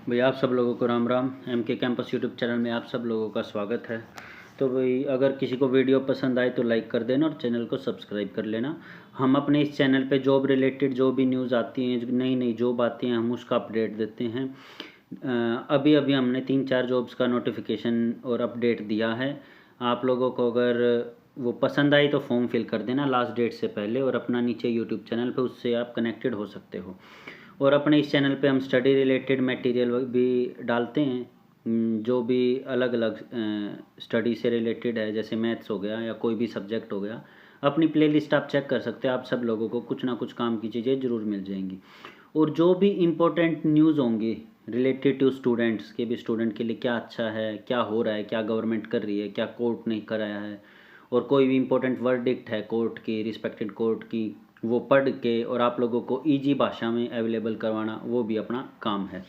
भैया आप सब लोगों को Ram Ram. MK campus YouTube channel में आप सब लोगों का स्वागत है। तो भाई अगर किसी को वीडियो पसंद आए तो लाइक कर देना और चैनल को सब्सक्राइब कर लेना। हम अपने इस चैनल पे जॉब रिलेटेड जो भी न्यूज़ आती हैं, जो नई नई जॉब आती हैं, हम उसका अपडेट देते हैं। अभी अभी हमने 3-4 जॉब्स का नोटिफिकेशन और अपडेट दिया है। आप लोगों को अगर वो पसंद आई तो फॉर्म फिल कर देना लास्ट डेट से पहले, और अपना नीचे यूट्यूब चैनल पे उससे आप कनेक्टेड हो सकते हो। और अपने इस चैनल पे हम स्टडी रिलेटेड मटेरियल भी डालते हैं, जो भी अलग अलग स्टडी से रिलेटेड है, जैसे मैथ्स हो गया या कोई भी सब्जेक्ट हो गया। अपनी प्लेलिस्ट आप चेक कर सकते हैं। आप सब लोगों को कुछ ना कुछ काम की चीज़ें ज़रूर मिल जाएंगी। और जो भी इम्पोर्टेंट न्यूज़ होंगी रिलेटेड टू स्टूडेंट्स के भी, स्टूडेंट के लिए क्या अच्छा है, क्या हो रहा है, क्या गवर्नमेंट कर रही है, क्या कोर्ट ने कराया है, और कोई भी इम्पोर्टेंट वर्डिक्ट है कोर्ट की, रिस्पेक्टेड कोर्ट की, वो पढ़ के और आप लोगों को इजी भाषा में अवेलेबल करवाना, वो भी अपना काम है।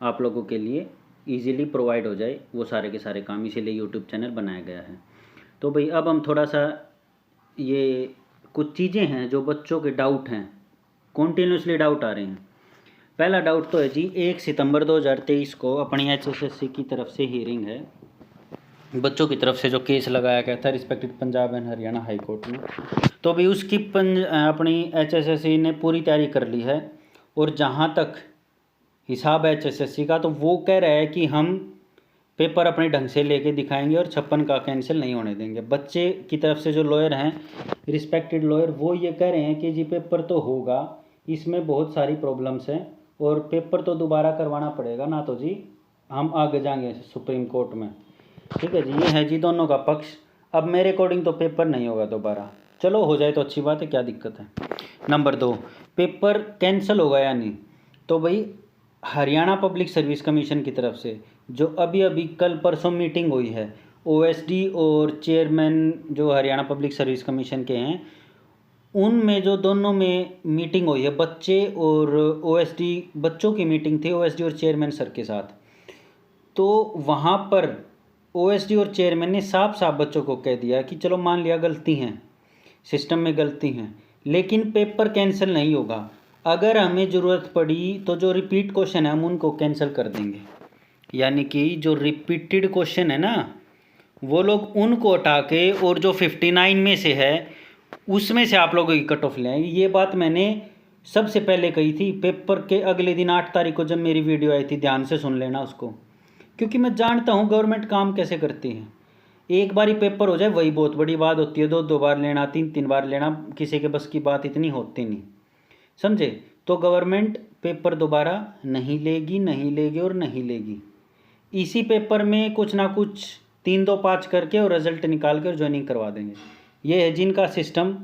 आप लोगों के लिए इजीली प्रोवाइड हो जाए वो सारे के सारे काम, इसीलिए यूट्यूब चैनल बनाया गया है। तो भाई अब हम थोड़ा सा ये कुछ चीज़ें हैं जो बच्चों के डाउट हैं, कॉन्टीन्यूसली डाउट आ रहे हैं। पहला डाउट तो है जी, 1 सितंबर 2023 को अपनी HSSC की तरफ से हियरिंग है, बच्चों की तरफ से जो केस लगाया गया था respected Punjab and Haryana high court में। तो भी उसकी अपनी HSSC ने पूरी तैयारी कर ली है। और जहाँ तक हिसाब है HSSC का, तो वो कह रहा है कि हम पेपर अपने ढंग से लेके दिखाएंगे और 56 का कैंसिल नहीं होने देंगे। बच्चे की तरफ से जो लॉयर हैं, रिस्पेक्टेड लॉयर, वो ये कह रहे हैं कि जी पेपर तो होगा, इसमें बहुत सारी प्रॉब्लम्स हैं और पेपर तो दोबारा करवाना पड़ेगा, ना तो जी हम आगे जाएंगे सुप्रीम कोर्ट में। ठीक है जी, ये है जी दोनों का पक्ष। अब मेरे अकॉर्डिंग तो पेपर नहीं होगा दोबारा, चलो हो जाए तो अच्छी बात है, क्या दिक्कत है। नंबर 2, पेपर कैंसिल होगा या नहीं। तो भाई हरियाणा पब्लिक सर्विस कमीशन की तरफ से जो अभी अभी कल परसों मीटिंग हुई है, OSD और चेयरमैन जो हरियाणा पब्लिक सर्विस कमीशन के हैं, उनमें जो दोनों में मीटिंग हुई है, बच्चे और OSD, बच्चों की मीटिंग थी OSD और चेयरमैन सर के साथ। तो वहाँ पर OSD और चेयरमैन ने साफ साफ बच्चों को कह दिया कि चलो मान लिया गलती हैं, सिस्टम में गलती हैं, लेकिन पेपर कैंसिल नहीं होगा। अगर हमें ज़रूरत पड़ी तो जो रिपीट क्वेश्चन है हम उनको कैंसिल कर देंगे। यानी कि जो रिपीटेड क्वेश्चन है ना, वो लोग उनको हटा के और जो 59 में से है उसमें से आप लोगों की कट ऑफ ले आएंगे। ये बात मैंने सबसे पहले कही थी पेपर के अगले दिन 8 तारीख को जब मेरी वीडियो आई थी, ध्यान से सुन लेना उसको, क्योंकि मैं जानता हूँ गवर्नमेंट काम कैसे करती है। एक बार ही पेपर हो जाए वही बहुत बड़ी बात होती है, 2-2 बार लेना, 3-3 बार लेना किसी के बस की बात इतनी होती नहीं, समझे। तो गवर्नमेंट पेपर दोबारा नहीं लेगी, नहीं लेगी और नहीं लेगी। इसी पेपर में कुछ ना कुछ 3-2-5 करके और रिजल्ट निकाल कर ज्वाइनिंग करवा देंगे। ये है जिनका सिस्टम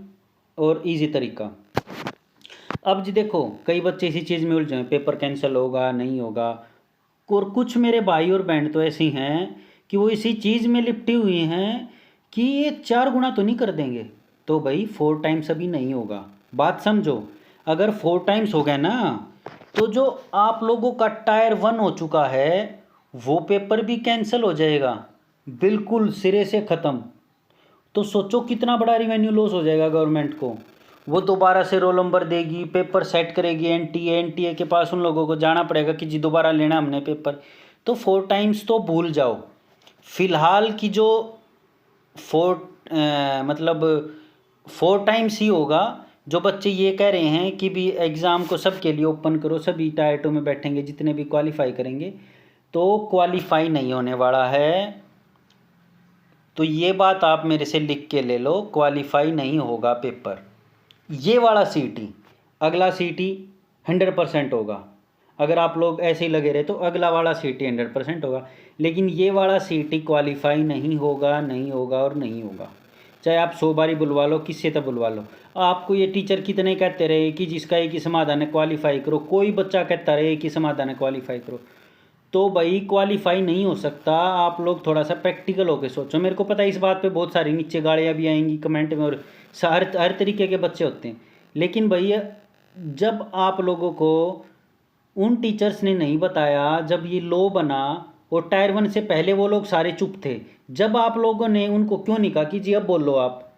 और इजी तरीका। अब जी देखो, कई बच्चे इसी चीज़ में उलझे हैं, पेपर कैंसिल होगा नहीं होगा। और कुछ मेरे भाई और बहन तो ऐसी हैं कि वो इसी चीज़ में लिपटी हुई हैं कि ये 4 गुना तो नहीं कर देंगे। तो भाई 4 टाइम्स अभी नहीं होगा, बात समझो। अगर 4 टाइम्स हो गया ना, तो जो आप लोगों का टायर 1 हो चुका है वो पेपर भी कैंसिल हो जाएगा, बिल्कुल सिरे से ख़त्म। तो सोचो कितना बड़ा रिवेन्यू लॉस हो जाएगा गवर्नमेंट को। वो दोबारा से रोल नंबर देगी, पेपर सेट करेगी, NTA के पास उन लोगों को जाना पड़ेगा कि जी दोबारा लेना हमने पेपर। तो 4 टाइम्स तो भूल जाओ। फिलहाल की जो 4 टाइम्स ही होगा। जो बच्चे ये कह रहे हैं कि भी एग्ज़ाम को सबके लिए ओपन करो, सभी टायर 2 में बैठेंगे जितने भी क्वालिफाई करेंगे, तो क्वालिफाई नहीं होने वाला है। तो ये बात आप मेरे से लिख के ले लो, क्वालिफाई नहीं होगा पेपर। ये वाला CT, अगला CT 100% होगा। अगर आप लोग ऐसे ही लगे रहे तो अगला वाला CT 100% होगा, लेकिन ये वाला CT क्वालिफाई नहीं होगा, नहीं होगा और नहीं होगा। चाहे आप 100 बारी बुलवा लो, किससे तक बुलवा लो। आपको ये टीचर कितने कहते रहे कि जिसका एक ही समाधान है क्वालिफाई करो, कोई बच्चा कहता रहे एक ही समाधान है क्वालिफाई करो। तो भाई क्वालिफाई नहीं हो सकता। आप लोग थोड़ा सा प्रैक्टिकल होकर सोचो। मेरे को पता है इस बात पे बहुत सारी नीचे गालियाँ भी आएंगी कमेंट में, और हर तरीके के बच्चे होते हैं। लेकिन भैया जब आप लोगों को उन टीचर्स ने नहीं बताया, जब ये लॉ बना और टायर 1 से पहले वो लोग सारे चुप थे, जब आप लोगों ने उनको क्यों नहीं कहा कि जी अब बोलो आप,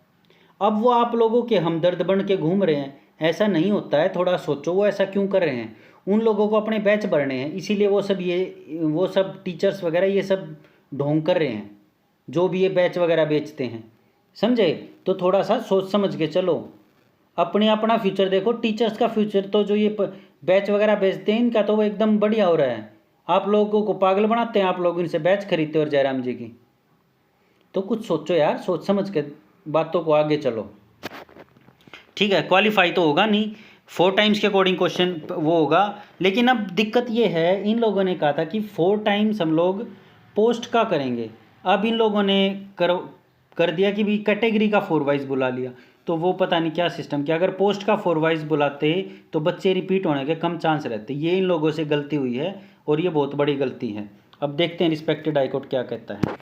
अब वो आप लोगों के हमदर्द बन के घूम रहे हैं। ऐसा नहीं होता है, थोड़ा सोचो वो ऐसा क्यों कर रहे हैं। उन लोगों को अपने बैच भरने हैं, इसीलिए वो सब टीचर्स वगैरह ये सब ढोंग कर रहे हैं, जो भी ये बैच वगैरह बेचते हैं, समझे। तो थोड़ा सा सोच समझ के चलो, अपना फ्यूचर देखो। टीचर्स का फ्यूचर तो जो ये बैच वगैरह बेचते हैं इनका तो वो एकदम बढ़िया हो रहा है। आप लोगों को पागल बनाते हैं, आप लोग इनसे बैच खरीदते हो और जयराम जी की। तो कुछ सोचो यार, सोच समझ के बातों को आगे चलो, ठीक है। क्वालिफाई तो होगा नहीं, 4 टाइम्स के अकॉर्डिंग क्वेश्चन वो होगा। लेकिन अब दिक्कत ये है, इन लोगों ने कहा था कि 4 टाइम्स हम लोग पोस्ट का करेंगे। अब इन लोगों ने कर दिया कि भी कैटेगरी का 4 वाइज बुला लिया। तो वो पता नहीं क्या सिस्टम किया। अगर पोस्ट का 4 वाइज बुलाते तो बच्चे रिपीट होने के कम चांस रहते। ये इन लोगों से गलती हुई है और ये बहुत बड़ी गलती है। अब देखते हैं रिस्पेक्टेड हाईकोर्ट क्या कहता है।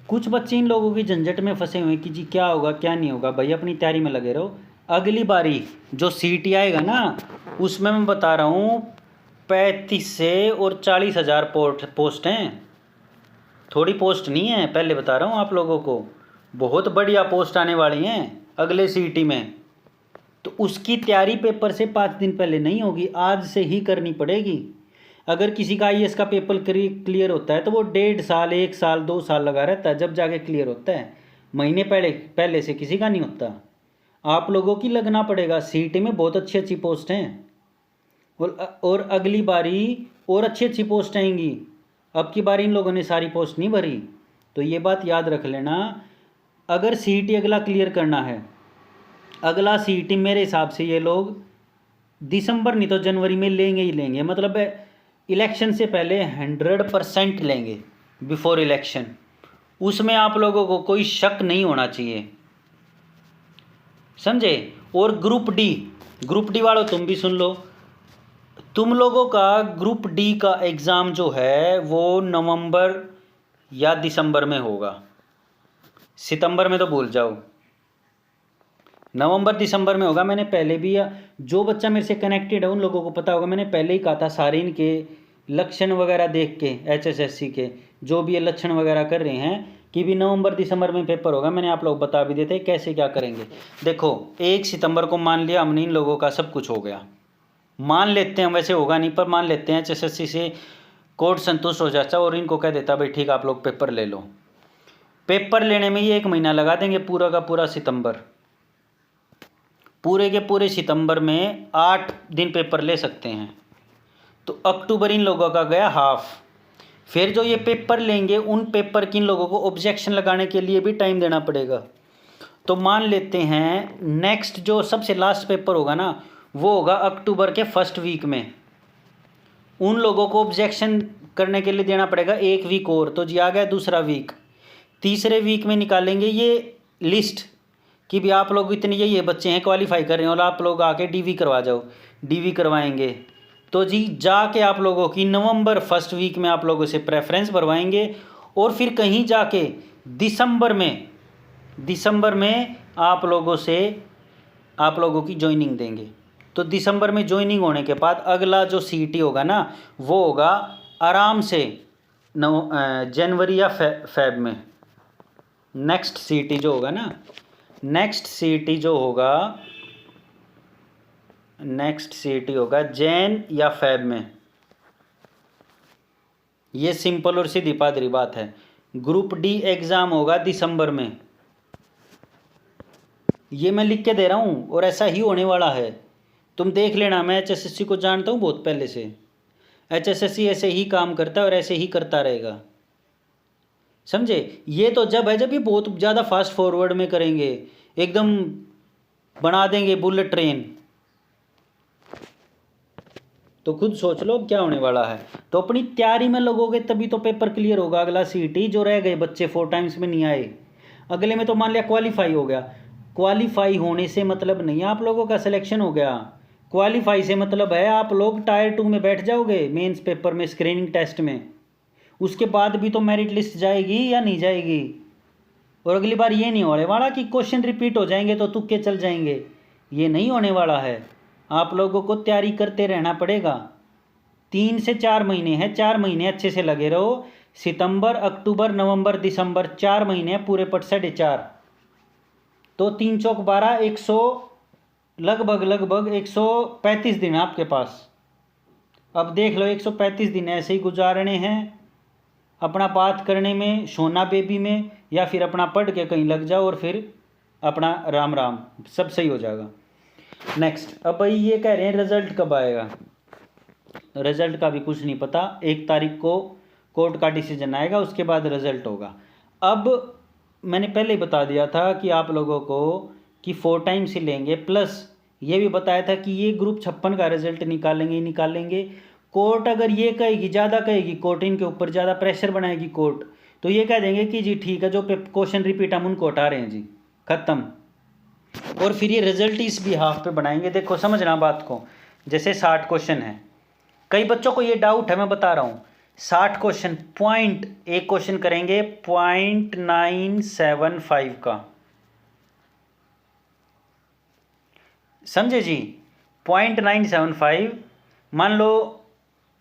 कुछ बच्चे इन लोगों की झंझट में फंसे हुए हैं कि जी क्या होगा क्या नहीं होगा। भाई अपनी तैयारी में लगे रहो। अगली बारी जो सीटी आएगा ना, उसमें मैं बता रहा हूँ 35 से और 40,000 पोस्ट हैं। थोड़ी पोस्ट नहीं है, पहले बता रहा हूँ आप लोगों को, बहुत बढ़िया पोस्ट आने वाली हैं अगले सीटी में। तो उसकी तैयारी पेपर से 5 दिन पहले नहीं होगी, आज से ही करनी पड़ेगी। अगर किसी का आईएएस का पेपर क्लियर होता है तो वो 1.5 साल 1 साल 2 साल लगा रहता है, जब जाके क्लियर होता है। महीने पहले से किसी का नहीं होता। आप लोगों की लगना पड़ेगा। सीटी में बहुत अच्छी अच्छी पोस्ट हैं और अगली बारी और अच्छी अच्छी पोस्ट आएंगी। अब की बारी इन लोगों ने सारी पोस्ट नहीं भरी, तो ये बात याद रख लेना। अगर सीटी अगला क्लियर करना है, अगला सीटी मेरे हिसाब से ये लोग दिसंबर नहीं तो जनवरी में लेंगे ही लेंगे। मतलब इलेक्शन से पहले 100% लेंगे, बिफोर इलेक्शन। उसमें आप लोगों को कोई शक नहीं होना चाहिए, समझे। और ग्रुप डी वालों तुम भी सुन लो। तुम लोगों का ग्रुप डी का एग्ज़ाम जो है वो नवंबर या दिसंबर में होगा। सितंबर में तो भूल जाओ, नवंबर दिसंबर में होगा। मैंने पहले भी, जो बच्चा मेरे से कनेक्टेड है उन लोगों को पता होगा, मैंने पहले ही कहा था। सारे इनके लक्षण वगैरह देख के एचएसएससी के जो भी ये लक्षण वगैरह कर रहे हैं कि भी नवंबर दिसंबर में पेपर होगा। मैंने आप लोग बता भी देते कैसे क्या करेंगे। देखो 1 सितंबर को मान लिया हमने, इन लोगों का सब कुछ हो गया, मान लेते हैं। वैसे होगा नहीं पर मान लेते हैं एचएसएससी से कोर्ट संतुष्ट हो जाता और इनको कह देता भाई ठीक आप लोग पेपर ले लो। पेपर लेने में ये 1 महीना लगा देंगे, पूरा का पूरा सितंबर। पूरे के पूरे सितंबर में 8 दिन पेपर ले सकते हैं। तो अक्टूबर इन लोगों का गया हाफ। फिर जो ये पेपर लेंगे उन पेपर की इन लोगों को ऑब्जेक्शन लगाने के लिए भी टाइम देना पड़ेगा। तो मान लेते हैं नेक्स्ट जो सबसे लास्ट पेपर होगा ना, वो होगा अक्टूबर के फर्स्ट वीक में। उन लोगों को ऑब्जेक्शन करने के लिए देना पड़ेगा 1 वीक और। तो जी आ गया दूसरा वीक। तीसरे वीक में निकालेंगे ये लिस्ट कि भी आप लोग इतने ये बच्चे हैं क्वालिफाई कर रहे हैं और आप लोग आके डीवी करवा जाओ। डीवी करवाएंगे तो जी जाके आप लोगों की नवंबर फर्स्ट वीक में आप लोगों से प्रेफरेंस भरवाएंगे और फिर कहीं जाके दिसंबर में आप लोगों की ज्वाइनिंग देंगे। तो दिसंबर में ज्वाइनिंग होने के बाद अगला जो सीटी होगा ना, वो होगा आराम से जनवरी या फेब में। नेक्स्ट सीटी जो होगा जैन या फेब में। ये सिंपल और सीधी पादरी बात है। ग्रुप डी एग्ज़ाम होगा दिसंबर में, ये मैं लिख के दे रहा हूँ और ऐसा ही होने वाला है। तुम देख लेना। मैं एचएसएससी को जानता हूँ बहुत पहले से। एचएसएससी ऐसे ही काम करता है और ऐसे ही करता रहेगा, समझे। ये तो जब ये बहुत ज़्यादा फास्ट फॉरवर्ड में करेंगे, एकदम बना देंगे बुलेट ट्रेन। तो खुद सोच लो क्या होने वाला है। तो अपनी तैयारी में लगोगे तभी तो पेपर क्लियर होगा। अगला सीटी जो रह गए बच्चे 4 टाइम्स में नहीं आए, अगले में तो मान लिया क्वालिफाई हो गया। क्वालिफाई होने से मतलब नहीं आप लोगों का सिलेक्शन हो गया। क्वालिफाई से मतलब है आप लोग टायर 2 में बैठ जाओगे मेंस पेपर में, स्क्रीनिंग टेस्ट में। उसके बाद भी तो मेरिट लिस्ट जाएगी या नहीं जाएगी। और अगली बार ये नहीं होने वाला कि क्वेश्चन रिपीट हो जाएंगे तो तुक्के चल जाएंगे, ये नहीं होने वाला है। आप लोगों को तैयारी करते रहना पड़ेगा। 3 से 4 महीने हैं, 4 महीने अच्छे से लगे रहो। सितंबर, अक्टूबर, नवंबर, दिसंबर, 4 महीने पूरे पट 4.5। तो 3 चौक 12, 100 लगभग 135 दिन आपके पास। अब देख लो 135 दिन ऐसे ही गुजारने हैं, अपना बात करने में, सोना बेबी में, या फिर अपना पढ़ के कहीं लग जाओ और फिर अपना राम राम, सब सही हो जाएगा। नेक्स्ट, अब भाई ये कह रहे हैं रिजल्ट कब आएगा। रिजल्ट का भी कुछ नहीं पता, 1 तारीख को कोर्ट का डिसीजन आएगा, उसके बाद रिजल्ट होगा। अब मैंने पहले ही बता दिया था कि आप लोगों को कि 4 टाइम्स ही लेंगे, प्लस ये भी बताया था कि ये ग्रुप 56 का रिजल्ट निकालेंगे ही निकालेंगे। कोर्ट अगर ये कहेगी, ज़्यादा कहेगी कोर्ट, इनके ऊपर ज़्यादा प्रेशर बनाएगी कोर्ट, तो ये कह देंगे कि जी ठीक है, जो क्वेश्चन रिपीट हम उनको हटा रहे हैं जी, ख़त्म। और फिर ये रिजल्ट इस बिहाफ पे बनाएंगे। देखो समझना बात को, जैसे 60 क्वेश्चन है, कई बच्चों को ये डाउट है, मैं बता रहा हूँ। 60 क्वेश्चन, पॉइंट एक क्वेश्चन करेंगे 0.975 का, समझे जी, 0.975 मान लो,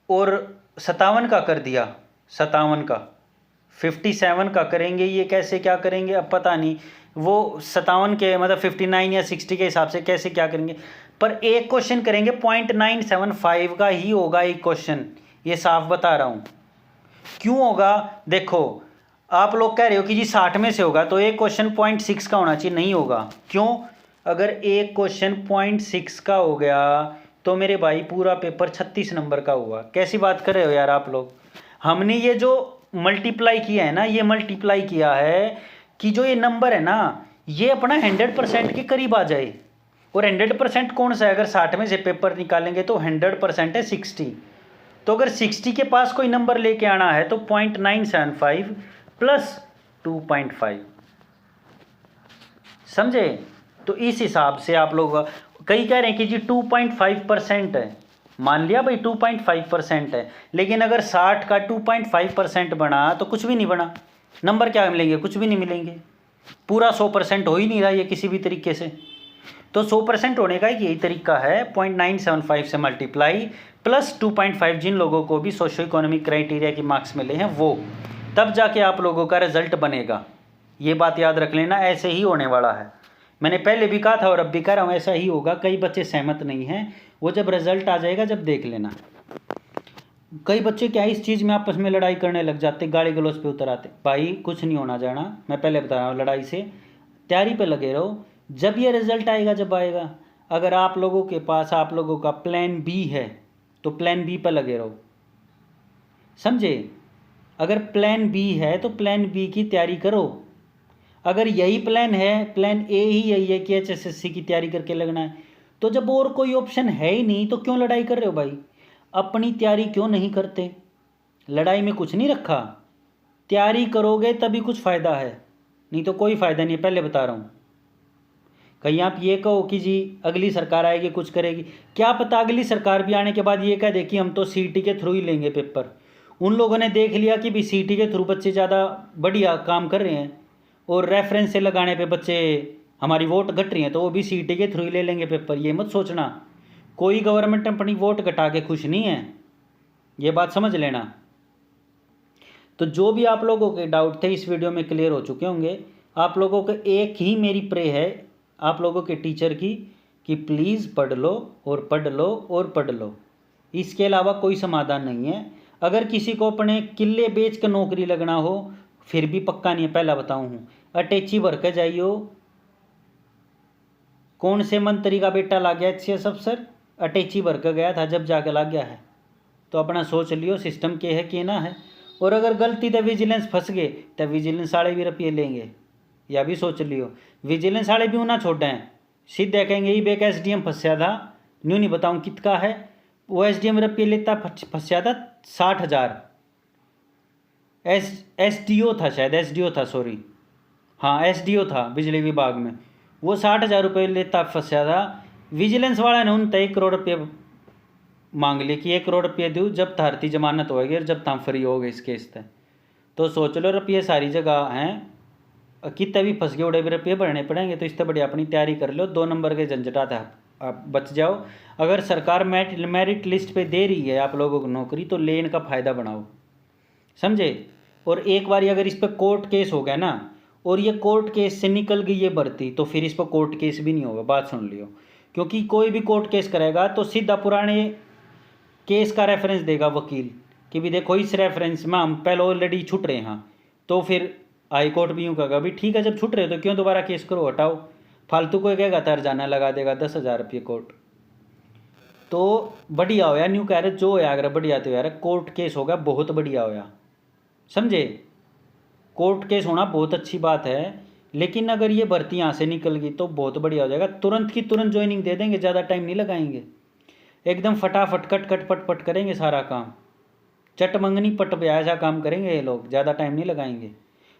और 57 का कर दिया, 57 का, 57 का करेंगे, ये कैसे क्या करेंगे अब पता नहीं, वो 57 के मतलब 59 या 60 के हिसाब से कैसे क्या करेंगे, पर एक क्वेश्चन करेंगे 0.975 का ही होगा एक क्वेश्चन, ये साफ बता रहा हूँ। क्यों होगा, देखो आप लोग कह रहे हो कि जी 60 में से होगा, तो एक क्वेश्चन 0.6 का होना चाहिए, नहीं होगा। क्यों, अगर एक क्वेश्चन 0.6 का हो गया तो मेरे भाई पूरा पेपर 36 नंबर का हुआ। कैसी बात कर रहे हो यार आप लोग। हमने ये जो मल्टीप्लाई किया है ना, ये मल्टीप्लाई किया है कि जो ये नंबर है ना, ये अपना 100% के करीब आ जाए। और 100% कौन सा है, अगर 60 में से पेपर निकालेंगे तो 100% है 60। तो अगर 60 के पास कोई नंबर लेके आना है तो 0.975 प्लस 2.5, समझे। तो इस हिसाब से आप लोग, कई कह रहे हैं कि जी 2.5% है, मान लिया भाई 2.5% है, लेकिन अगर 60 का 2.5% बना तो कुछ भी नहीं बना, नंबर क्या मिलेंगे, कुछ भी नहीं मिलेंगे, पूरा 100% हो ही नहीं रहा ये किसी भी तरीके से। तो 100% होने का यही तरीका है, 0.975 से मल्टीप्लाई प्लस 2.5, जिन लोगों को भी सोशो इकोनॉमिक क्राइटेरिया के मार्क्स मिले हैं वो, तब जाके आप लोगों का रिजल्ट बनेगा। ये बात याद रख लेना, ऐसे ही होने वाला है। मैंने पहले भी कहा था और अब भी कह रहा हूँ, ऐसा ही होगा। कई बच्चे सहमत नहीं हैं, वो जब रिजल्ट आ जाएगा जब देख लेना। कई बच्चे क्या इस चीज़ में आपस में लड़ाई करने लग जाते, गाली गलौज पे उतर आते। भाई कुछ नहीं होना जाना, मैं पहले बता रहा हूँ, लड़ाई से तैयारी पे लगे रहो। जब ये रिजल्ट आएगा, जब आएगा, अगर आप लोगों के पास आप लोगों का प्लान बी है तो प्लान बी पर लगे रहो, समझे। अगर प्लान बी है तो प्लान बी की तैयारी करो। अगर यही प्लान है, प्लान ए ही यही है कि HSSC की तैयारी करके लगना है, तो जब और कोई ऑप्शन है ही नहीं तो क्यों लड़ाई कर रहे हो भाई। अपनी तैयारी क्यों नहीं करते, लड़ाई में कुछ नहीं रखा। तैयारी करोगे तभी कुछ फ़ायदा है, नहीं तो कोई फ़ायदा नहीं है, पहले बता रहा हूँ। कहीं आप ये कहो कि जी अगली सरकार आएगी कुछ करेगी, क्या पता अगली सरकार भी आने के बाद ये कह दे कि हम तो CET के थ्रू ही लेंगे पेपर। उन लोगों ने देख लिया कि भी CET के थ्रू बच्चे ज़्यादा बढ़िया काम कर रहे हैं और रेफरेंस से लगाने पे बच्चे हमारी वोट घट रही हैं, तो वो भी CET के थ्रू ही ले लेंगे पेपर। ये मत सोचना, कोई गवर्नमेंट अपनी वोट घटा के खुश नहीं है, ये बात समझ लेना। तो जो भी आप लोगों के डाउट थे इस वीडियो में क्लियर हो चुके होंगे। आप लोगों को एक ही मेरी प्रे है आप लोगों के टीचर की, कि प्लीज़ पढ़ लो और पढ़ लो और पढ़ लो, इसके अलावा कोई समाधान नहीं है। अगर किसी को अपने किले बेच कर नौकरी लगना हो फिर भी पक्का नहीं है, पहला बताऊँ हूँ। अटैची भर के जाइयो, कौन से मंत्री का बेटा ला गया HCS अफसर, अटैची भर के गया था, जब जाके लग गया है। तो अपना सोच लियो सिस्टम के है कि ना है। और अगर गलती तो विजिलेंस फंस गए तो विजिलेंस वाले भी रुपये लेंगे, यह भी सोच लियो। विजिलेंस वाले भी ना छोड़े हैं, सीधे कहेंगे ये बेक SDM फंसा था, न्यू नहीं बताऊँ कितना है, वो SDM रुपये लेता फंसा था 60,000। SDO था शायद, SDO था, सॉरी हाँ SDO था बिजली विभाग में, वो 60,000 रुपये लेता फंसा था। विजिलेंस वाला ने उन 1 करोड़ रुपये मांग ली कि 1 करोड़ रुपये दूँ जब तारती जमानत होगी और जब ताम फ्री हो गए इस केस से। तो सोच लो रुपये सारी जगह हैं, कितने भी फंस गए उड़े भी रुपये भरने पड़ेंगे। तो इससे बढ़िया अपनी तैयारी कर लो, 2 नंबर के झंझटा था आप बच जाओ। अगर सरकार मेरिट लिस्ट पे दे रही है आप लोगों को नौकरी तो लेन का फ़ायदा बनाओ, समझे। और एक बार अगर इस पर कोर्ट केस हो गया ना, और ये कोर्ट केस से निकल गई ये भर्ती, तो फिर इस पर कोर्ट केस भी नहीं होगा, बात सुन लियो। क्योंकि कोई भी कोर्ट केस करेगा तो सीधा पुराने केस का रेफरेंस देगा वकील कि भी देखो इस रेफरेंस में हम पहले ऑलरेडी छूट रहे हैं, तो फिर हाई कोर्ट भी यूँ कहेगा भी ठीक है जब छूट रहे हो तो क्यों दोबारा केस करो, हटाओ। फालतू को कहेगा तर्जाना लगा देगा 10,000 रुपये कोर्ट। तो बढ़िया हो यार, न्यू कह रहे जो है अगर बढ़िया तो यार कोर्ट केस होगा बहुत बढ़िया होया, समझे। कोर्ट केस होना बहुत अच्छी बात है, लेकिन अगर ये भर्ती यहाँ से निकल गई तो बहुत बढ़िया हो जाएगा, तुरंत की तुरंत ज्वाइनिंग दे देंगे, ज़्यादा टाइम नहीं लगाएंगे, एकदम फटाफट कट कट पट पट करेंगे सारा काम, चट मंगनी पट ब्याह ऐसा काम करेंगे ये लोग, ज़्यादा टाइम नहीं लगाएंगे।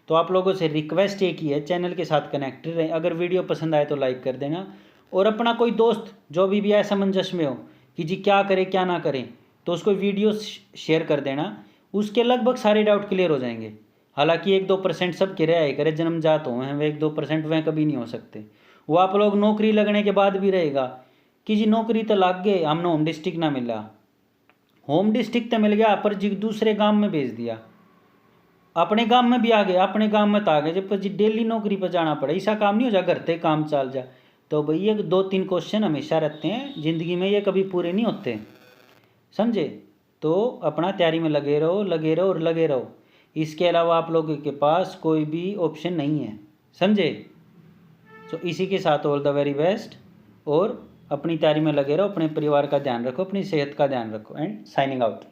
तो आप लोगों से रिक्वेस्ट एक ही है, चैनल के साथ कनेक्टेड रहें, अगर वीडियो पसंद आए तो लाइक कर देना, और अपना कोई दोस्त जो भी असमंजस में हो कि जी क्या करें क्या ना करें, तो उसको वीडियो शेयर कर देना, उसके लगभग सारे डाउट क्लियर हो जाएंगे। हालांकि 1-2% सब के रहे करे जन्मजात हो हैं, वह 1-2% वह कभी नहीं हो सकते, वो आप लोग नौकरी लगने के बाद भी रहेगा कि जी नौकरी तो लग गए, हमने होम डिस्ट्रिक्ट ना मिला, होम डिस्ट्रिक्ट तो मिल गया पर जी दूसरे गांव में भेज दिया, अपने गांव में भी आ गए, अपने गांव में तो आ गए, जब जी डेली नौकरी पर जाना पड़े, ऐसा काम नहीं हो जा, घर ते काम चल जा। तो भाई ये 2-3 क्वेश्चन हमेशा रहते हैं ज़िंदगी में, ये कभी पूरे नहीं होते, समझे। तो अपना तैयारी में लगे रहो लगे रहो और लगे रहो, इसके अलावा आप लोगों के पास कोई भी ऑप्शन नहीं है, समझे। तो इसी के साथ ऑल द वेरी बेस्ट, और अपनी तैयारी में लगे रहो, अपने परिवार का ध्यान रखो, अपनी सेहत का ध्यान रखो, एंड साइनिंग आउट।